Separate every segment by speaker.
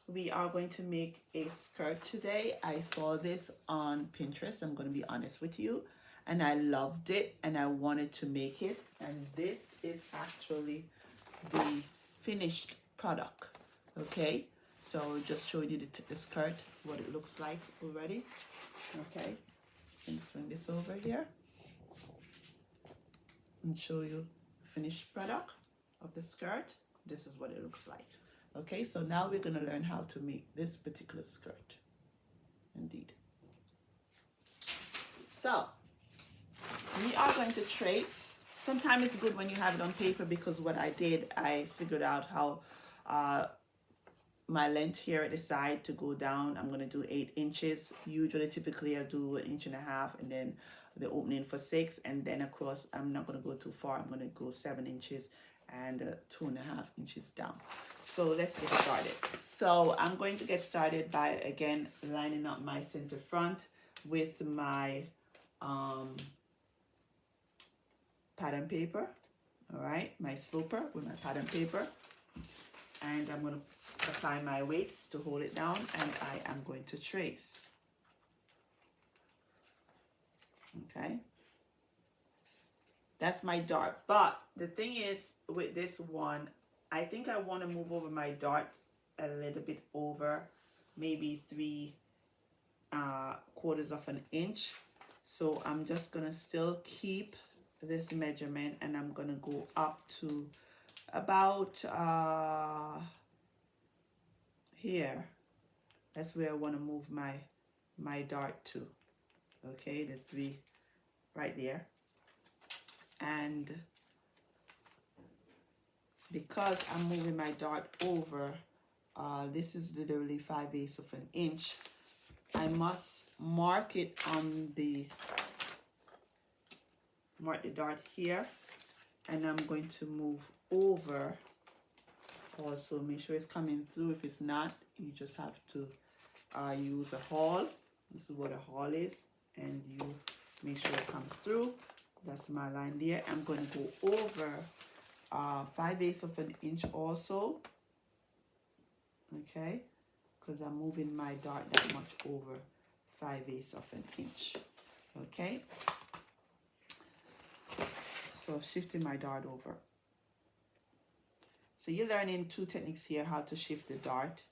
Speaker 1: we are going to make a skirt today. I saw this on Pinterest, I'm going to be honest with you, and I loved it and I wanted to make it. And this is actually the finished product. Okay, so just showed you the skirt, what it looks like already. Okay, and swing this over here and show you the finished product of the skirt. This is what it looks like. Okay, so now we're going to learn how to make this particular skirt. Indeed. So we are going to trace. Sometimes it's good when you have it on paper, because what I did, I figured out how my length here at the side to go down. I'm going to do 8 inches. Usually, typically I do 1.5 inches, and then the opening for 6, and then of course I'm not going to go too far. I'm going to go 7 inches and 2.5 inches down. So let's get started. So I'm going to get started by, again, lining up my center front with my pattern paper. All right, my sloper with my pattern paper, and I'm going to apply my weights to hold it down, and I am going to trace. Okay, that's my dart. But the thing is, with this one, I think I want to move over my dart a little bit over, maybe 3/4 of an inch. So I'm just gonna still keep this measurement, and I'm gonna go up to about here. That's where I want to move my dart to. Okay, the 3 right there. And because I'm moving my dart over, this is literally 5/8 of an inch. I must mark it on mark the dart here, and I'm going to move over. Also, make sure it's coming through. If it's not, you just have to use a haul. This is what a haul is, and you make sure it comes through. That's my line there. I'm going to go over 5/8 of an inch also. Okay, because I'm moving my dart that much over 5/8 of an inch. Okay, so shifting my dart over. So you're learning 2 techniques here, how to shift the dart,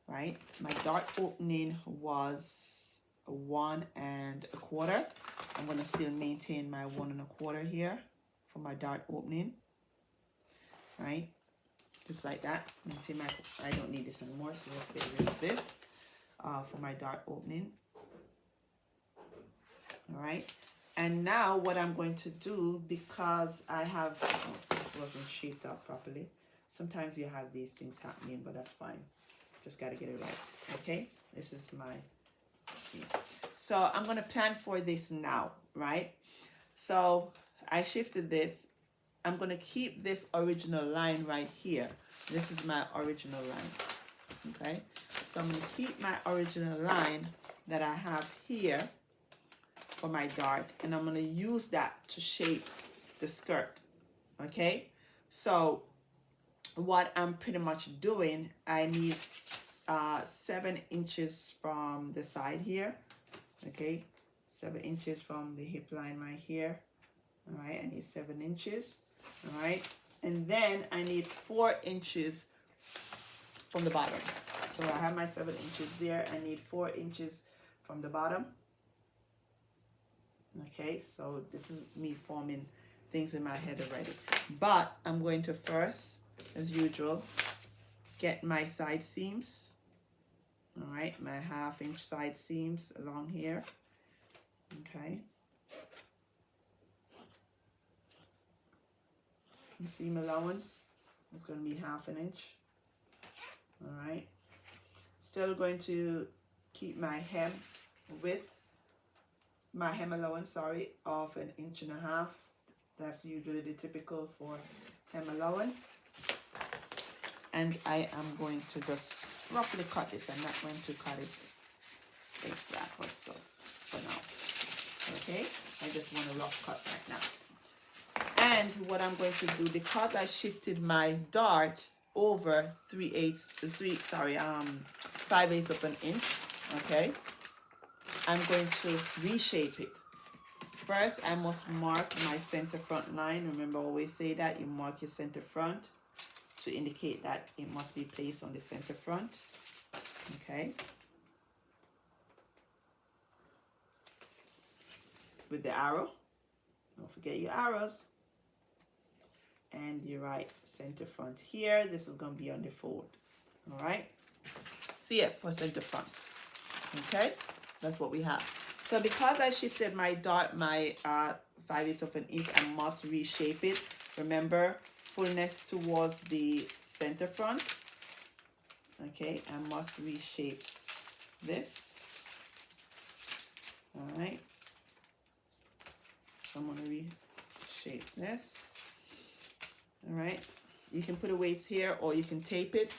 Speaker 1: right? My dart opening was 1 1/4. I'm going to still maintain my 1 1/4 here for my dart opening, right? Just like that. Maintain my, I don't need this anymore, so let's get rid of this for my dart opening. All right. And now what I'm going to do, because I have, oh, this wasn't shaped up properly. Sometimes you have these things happening, but that's fine. Just got to get it right. Okay, this is my, so I'm going to plan for this now, right? So I shifted this. I'm going to keep this original line right here. This is my original line. Okay, so I'm going to keep my original line that I have here for my dart, and I'm going to use that to shape the skirt. Okay, so what I'm pretty much doing, I need 7 inches from the side here. Okay, 7 inches from the hip line right here. All right, I need 7 inches. All right, and then I need 4 inches from the bottom. So I have my 7 inches there. I need 4 inches from the bottom. Okay, so this is me forming things in my head already. But I'm going to first, as usual, get my side seams. All right, my 1/2 inch side seams along here. Okay. And seam allowance is going to be 1/2 inch. All right. Still going to keep my hem width, my hem allowance, sorry, of 1.5 inches. That's usually the typical for hem allowance. And I am going to just roughly cut this. I'm not going to cut it exactly, so for now. Okay, I just want a rough cut right now. And what I'm going to do, because I shifted my dart over 5/8 of an inch. Okay, I'm going to reshape it. First, I must mark my center front line. Remember, I always say that you mark your center front to indicate that it must be placed on the center front. Okay, with the arrow. Don't forget your arrows. And you write center front here. This is going to be on the fold. All right, CF for center front. Okay, that's what we have. So because I shifted my dart, my 5/8 of an inch, I must reshape it. Remember, fullness towards the center front. Okay, I must reshape this. All right, so I'm going to reshape this. All right, you can put the weights here or you can tape it.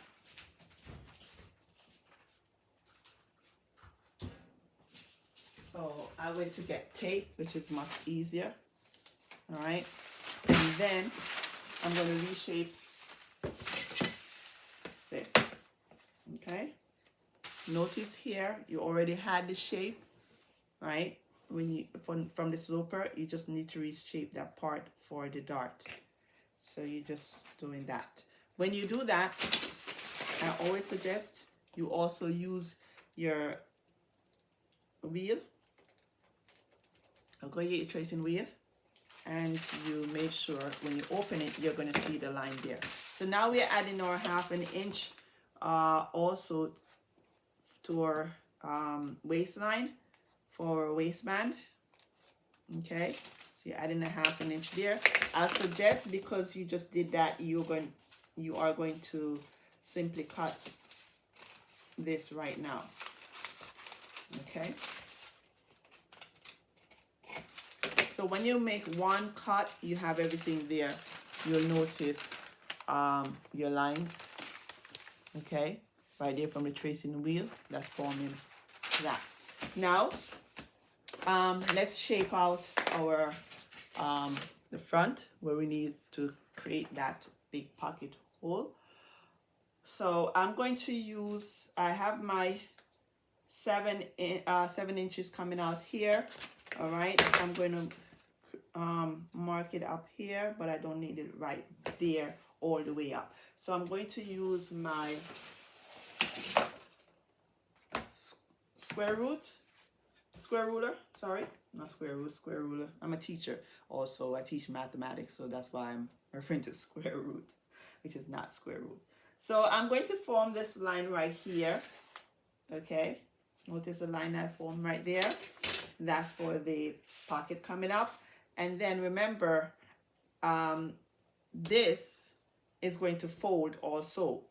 Speaker 1: So I went to get tape, which is much easier. All right, and then I'm going to reshape this. Okay, notice here you already had the shape, right? When you from the sloper, you just need to reshape that part for the dart. So you're just doing that. When you do that, I always suggest you also use your wheel. I'll go get your tracing wheel, and you make sure when you open it, you're going to see the line there. So now we're adding our 1/2 inch also to our waistline for our waistband. Okay, so you're adding a 1/2 inch there. I suggest, because you just did that, you are going to simply cut this right now. Okay, so when you make one cut, you have everything there. You'll notice your lines. Okay, right there from the tracing wheel, that's forming that. Now let's shape out our the front, where we need to create that big pocket hole. So I'm going to use, I have my 7 inches coming out here. All right, I'm going to mark it up here, but I don't need it right there all the way up. So I'm going to use my square ruler, sorry, not square ruler. I'm a teacher also. I teach mathematics, so that's why I'm referring to square root, which is not square root. So I'm going to form this line right here. Okay, notice the line I formed right there. That's for the pocket coming up. And then remember, this is going to fold also.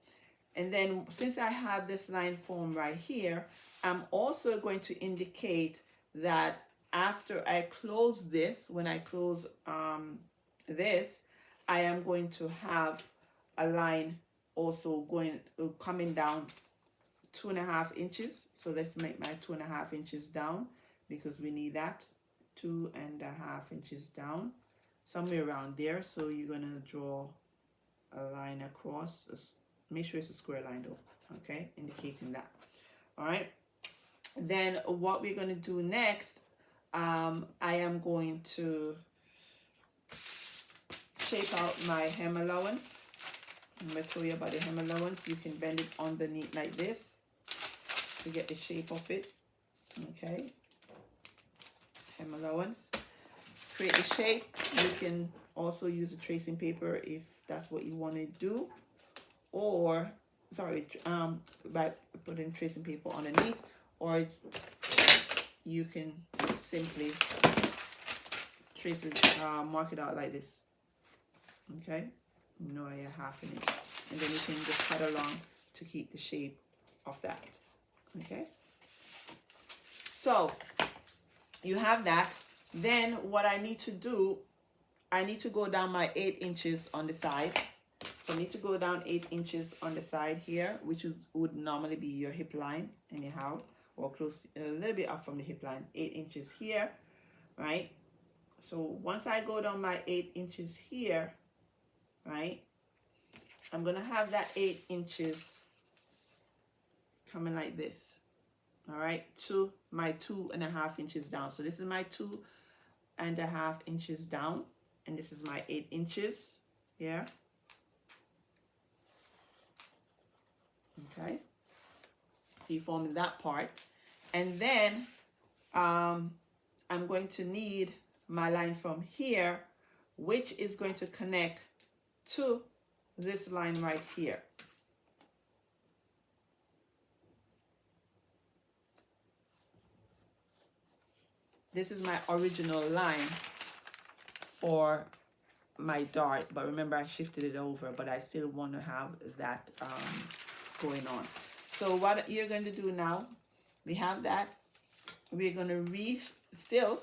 Speaker 1: And then since I have this line formed right here, I'm also going to indicate that after I close this, when I close this, I am going to have a line also coming down 2.5 inches. So let's make my 2.5 inches down, because we need that 2.5 inches down, somewhere around there. So you're going to draw a line across. Make sure it's a square line though, okay, indicating that. All right, then what we're going to do next, I am going to shape out my hem allowance. I'm going to tell you about the hem allowance. You can bend it underneath like this to get the shape of it. Okay, hem allowance. Create the shape. You can also use a tracing paper if that's what you want to do, or sorry, by putting tracing paper underneath, or you can simply trace it, mark it out like this. Okay, you know, you're 1/2 inch, and then you can just cut along to keep the shape of that. Okay, so you have that. Then what I need to do, I need to go down my 8 inches on the side. So I need to go down 8 inches on the side here, which would normally be your hip line anyhow, or close, a little bit up from the hip line. 8 inches here, right? So once I go down my 8 inches here, right, I'm gonna have that 8 inches coming like this. All right, to my 2.5 inches down. So this is my 2.5 inches down, and this is my 8 inches here. Okay, so you forming that part, and then I'm going to need my line from here, which is going to connect to this line right here. This is my original line for my dart, but remember I shifted it over, but I still want to have that going on. So what you're going to do now, we have that, we're going to still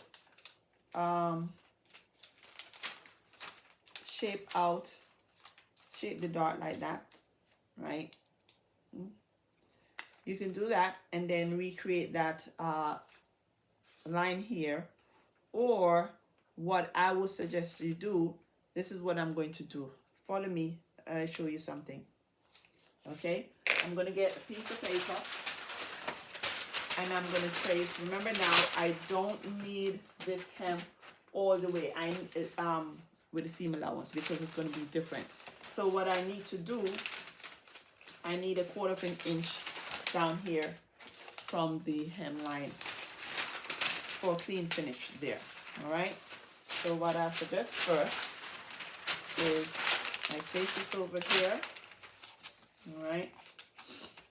Speaker 1: shape the dart like that, right? You can do that and then recreate that line here, or what I would suggest you do, this is what I'm going to do. Follow me and I'll show you something. Okay, I'm going to get a piece of paper and I'm going to trace. Remember now, I don't need this hem all the way. I with the seam allowance, because it's going to be different. So what I need to do, I need 1/4 of an inch down here from the hem line for a clean finish there. All right, so what I suggest first is I place this over here. All right,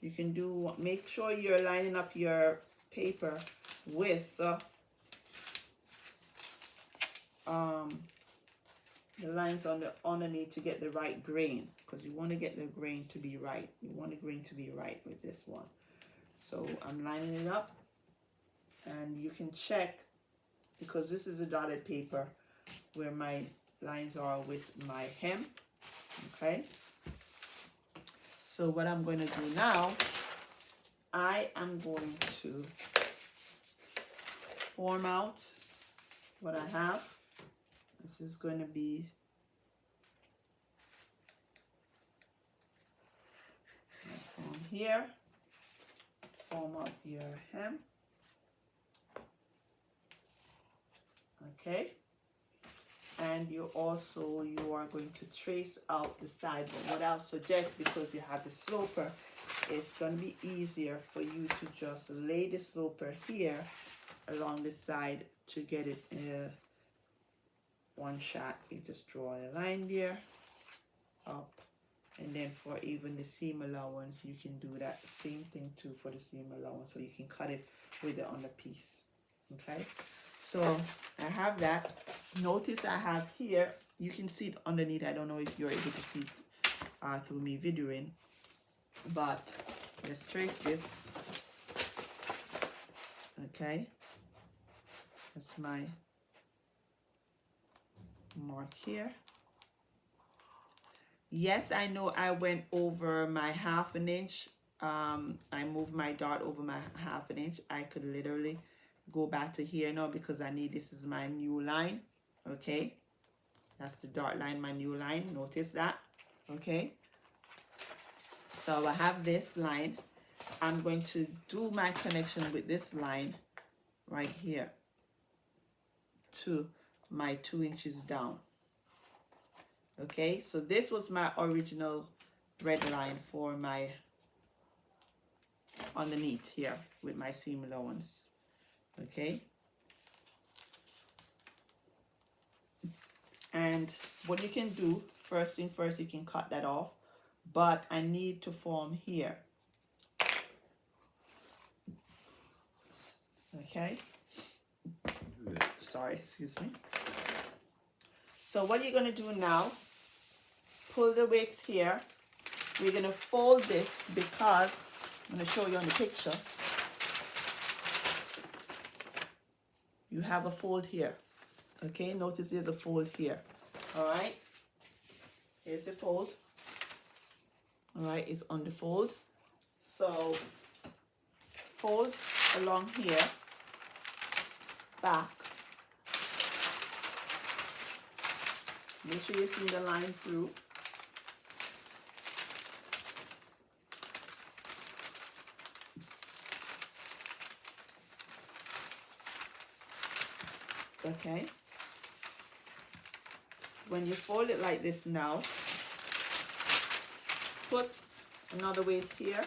Speaker 1: you can do, make sure you're lining up your paper with the lines on the underneath to get the right grain, because you want to get the grain to be right. You want the grain to be right with this one. So I'm lining it up, and you can check, because this is a dotted paper, where my lines are with my hem. Okay, so what I'm going to do now, I am going to form out what I have. This is going to be from here, form out your hem. Okay, and you are going to trace out the side. But what I'll suggest, because you have the sloper, it's going to be easier for you to just lay the sloper here along the side to get it one shot. You just draw a line there, up, and then for even the seam allowance, you can do that same thing too for the seam allowance, so you can cut it with the under piece. Okay, so I have that. Notice I have here, you can see it underneath. I don't know if you're able to see it through me videoing, but let's trace this. Okay, that's my mark here. Yes, I know I went over my 1/2 inch. I moved my dart over my 1/2 inch. I could literally go back to here now, because I need, this is my new line. Okay, that's the dart line, my new line. Notice that. Okay, so I have this line. I'm going to do my connection with this line right here to my 2 inches down. Okay, so this was my original red line for my underneath here with my seam allowance. Okay, and what you can do, first thing first, you can cut that off, but I need to form here. Okay, sorry, excuse me. So what you're going to do now, pull the weights here. We're going to fold this, because I'm going to show you on the picture. You have a fold here. Okay, notice there's a fold here. All right, here's the fold. All right, it's on the fold. So fold along here, back. Make sure you see the line through. Okay. When you fold it like this now, put another weight here.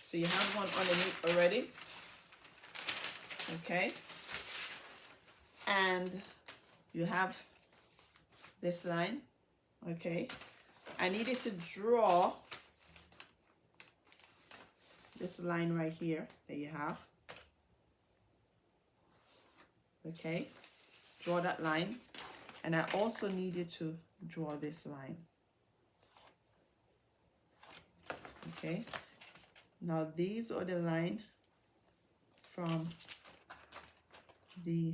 Speaker 1: So you have one underneath already. Okay. And you have this line. Okay. I needed to draw this line right here that you have. Okay. Draw that line. And I also needed to draw this line. Okay. Now these are the line from the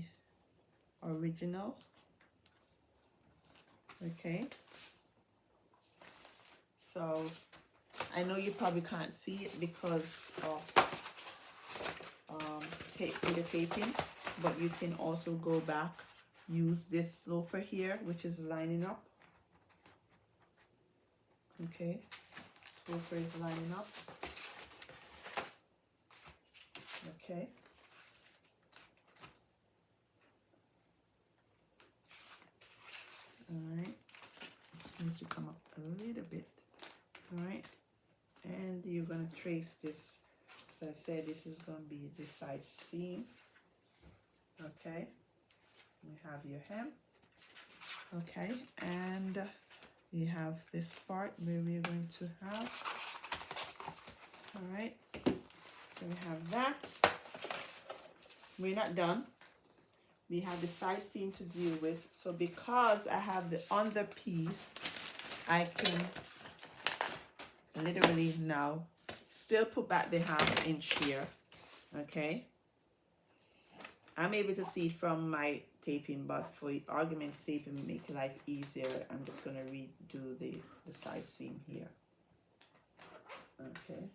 Speaker 1: original. Okay. So I know you probably can't see it because of the taping, but you can also go back, use this sloper here, which is lining up. Okay, sloper is lining up. Okay. All right. This needs to come up a little bit. All right. And you're going to trace this. As I said, this is going to be the side seam. Okay. You have your hem. Okay. And you have this part where we're going to have. All right. So we have that. We're not done. We have the side seam to deal with. So because I have the under piece, I can literally now still put back the 1/2 inch here. Okay. I'm able to see from my taping, but for argument's sake and make life easier, I'm just going to redo the side seam here. Okay.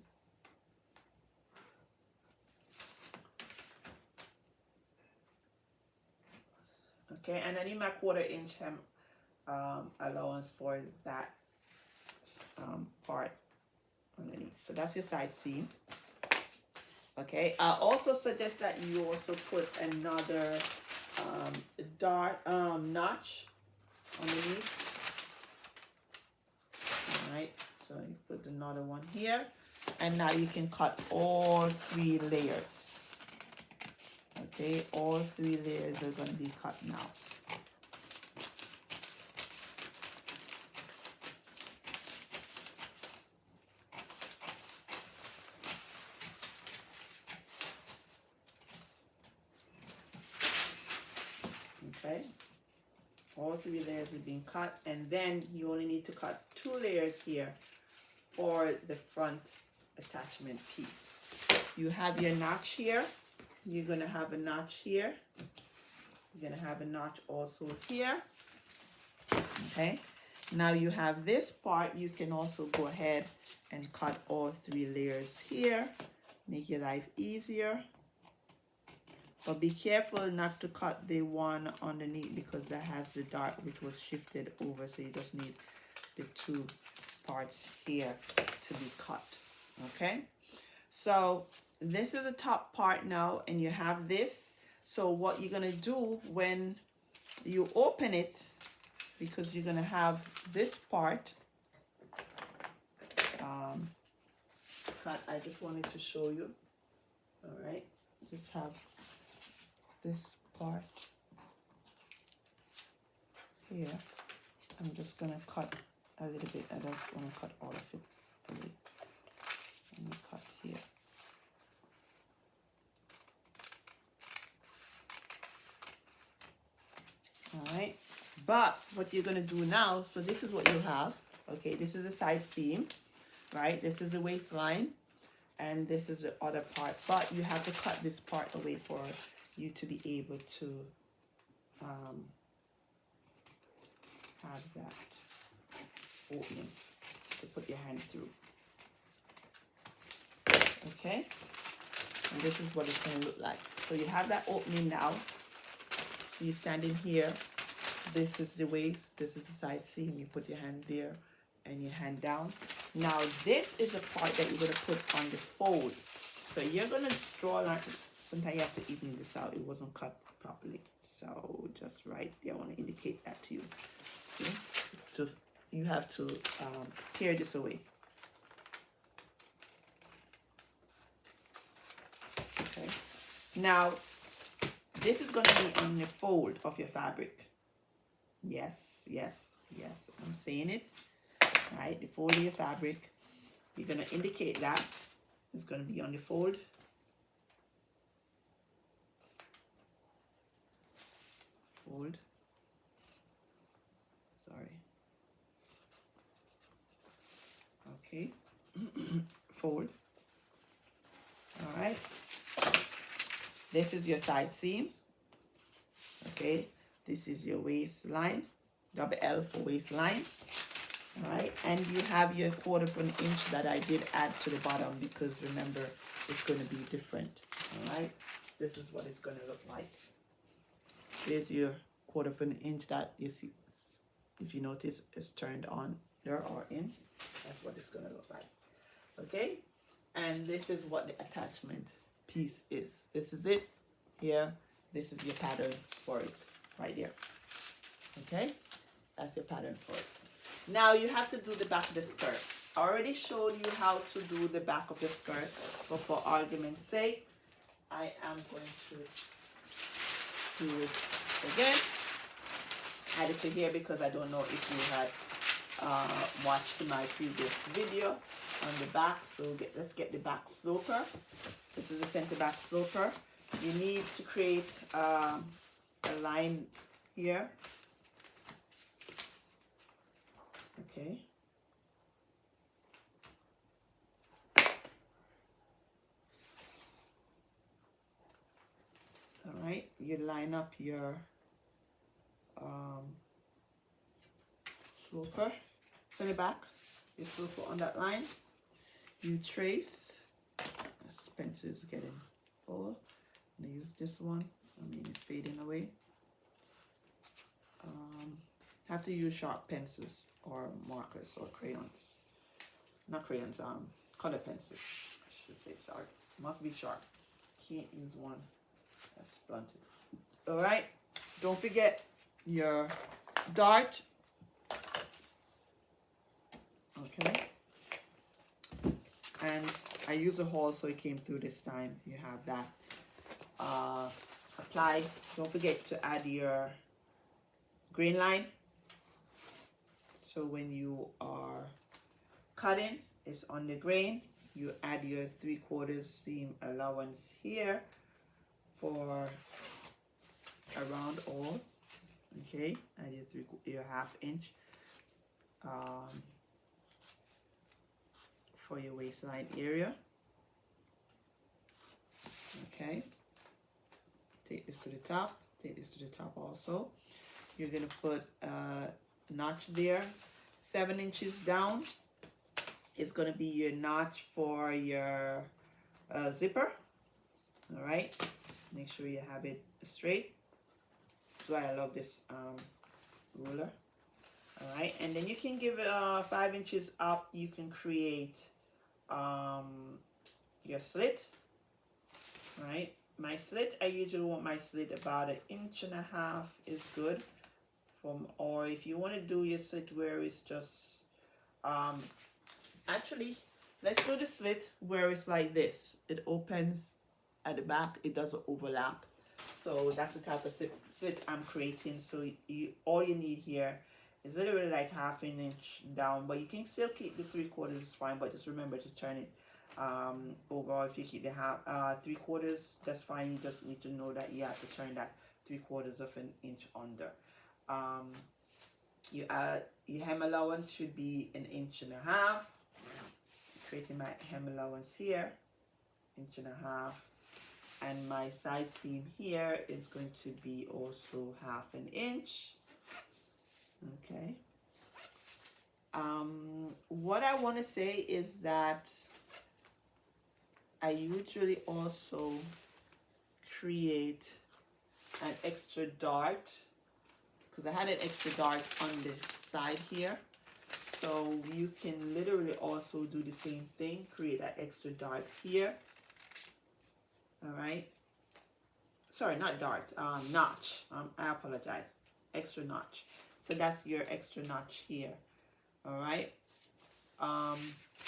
Speaker 1: Okay, and I need my 1/4 inch hem allowance for that part underneath. So that's your side seam. Okay, I also suggest that you also put another notch underneath. All right, so you put another one here, and now you can cut all 3 layers. Okay, all 3 layers are going to be cut now. Okay, all 3 layers have been cut, and then you only need to cut 2 layers here for the front attachment piece. You have your notch here. You're going to have a notch here. You're going to have a notch also here. Okay. Now you have this part. You can also go ahead and cut all 3 layers here. Make your life easier. But be careful not to cut the one underneath because that has the dart which was shifted over. So you just need the 2 parts here to be cut. Okay. So this is the top part now, and you have this. So what you're going to do when you open it, because you're going to have this part cut. I just wanted to show you. All right, just have this part here. I'm just going to cut a little bit. I don't want to cut all of it away. I'm going to cut here. All right, but what you're going to do now, so this is what you have. Okay, this is the side seam, right? This is the waistline, and this is the other part, but you have to cut this part away for you to be able to have that opening to put your hand through. Okay, and this is what it's going to look like. So you have that opening now. So you're standing here. This is the waist. This is the side seam. You put your hand there and your hand down. Now this is the part that you're going to put on the fold. So you're going to draw like, sometimes you have to even this out. It wasn't cut properly. So just right there, I want to indicate that to you. See? Just you have to tear this away. Okay. Now this is going to be on the fold of your fabric. Yes, yes, yes. I'm saying it. All right, the fold of your fabric. You're going to indicate that it's going to be on the fold. Fold. Sorry. Okay. Fold. All right. This is your side seam. Okay. This is your waistline. Double L for waistline. All right. And you have your 1/4 inch that I did add to the bottom because remember, it's going to be different. All right. This is what it's going to look like. There's your 1/4 inch that you see. If you notice, it's turned on there or in. That's what it's going to look like. Okay. And this is what the attachment piece is. This is it here. This is your pattern for it right there. Okay. That's your pattern for it. Now you have to do the back of the skirt. I already showed you how to do the back of the skirt, but for argument's sake, I am going to do it again. Add it to here because I don't know if you had watched my previous video on the back. So let's get the back sloper. This is the center back sloper. You need to create a line here. Okay. All right, you line up your sloper, center back, your sloper on that line. You trace. This pencil is getting full. I'm gonna use this one. I mean, it's fading away. Have to use sharp pencils or markers or crayons. Not crayons, color pencils, I should say. Sorry, must be sharp. Can't use one that's blunted. All right, don't forget your dart. Okay, and I use a hole so it came through this time. You have that. Apply. Don't forget to add your grain line. So when you are cutting, it's on the grain. You add your 3/4 seam allowance here for around all. Okay, add your 1/2 inch for your waistline area. Okay, take this to the top. Take this to the top also. You're gonna put a notch there. 7 inches down is gonna be your notch for your zipper. All right, make sure you have it straight. That's why I love this ruler. All right, and then you can give it 5 inches up. You can create your slit. All right, my slit, I usually want my slit about 1.5 inches is good. Or if you want to do your slit where it's just actually, let's do the slit where it's like this. It opens at the back, it doesn't overlap. So that's the type of slit I'm creating. So all you need here is literally like 1/2 inch down, but you can still keep the 3/4 is fine, but just remember to turn it over. If you keep the 3/4, that's fine. You just need to know that you have to turn that 3/4 inch under. Your hem allowance should be 1.5 inches. Creating my hem allowance here, 1.5 inches, and my side seam here is going to be also 1/2 inch. Okay. What I want to say is that I usually also create an extra dart, because I had an extra dart on the side here. So you can literally also do the same thing, create that extra dart here. All right. sorry, not dart, notch. I apologize, extra notch. So that's your extra notch here. All right.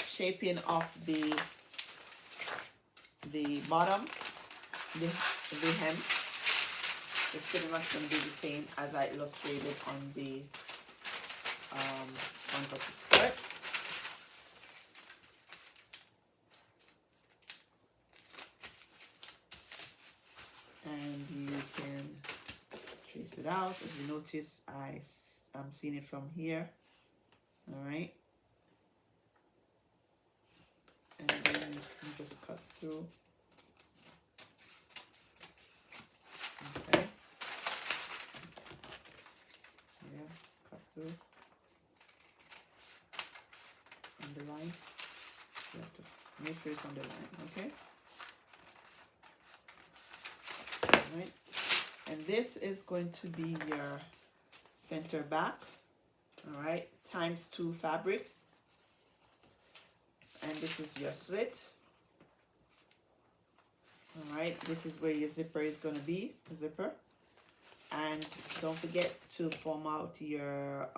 Speaker 1: Shaping of the bottom, the hem is pretty much going to be the same as I illustrated on the front of the skirt. And you can trace it out. As you notice, I'm seeing it from here. All right. And then you can just cut through. Okay. Yeah, cut through. On the line. You have to make sure it's on the line, okay? Alright. And this is going to be your center back. Alright, ×2 fabric. And this is your slit. All right, this is where your zipper is going to be, zipper. And don't forget to form out your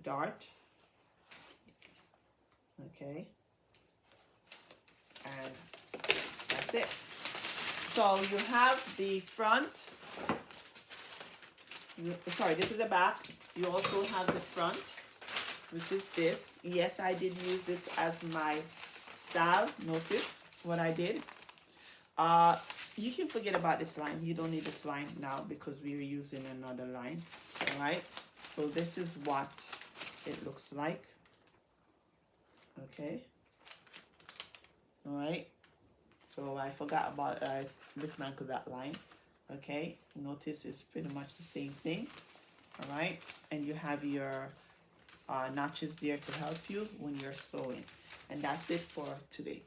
Speaker 1: dart. Okay. And that's it. So you have the front. Sorry, this is the back. You also have the front, which is this. Yes, I did use this as my style. Notice what I did. You can forget about this line. You don't need this line now because we are using another line. All right. So this is what it looks like. Okay. All right. So I forgot about dismantle that line. Okay. Notice it's pretty much the same thing. All right. And you have your notches there to help you when you're sewing. And that's it for today.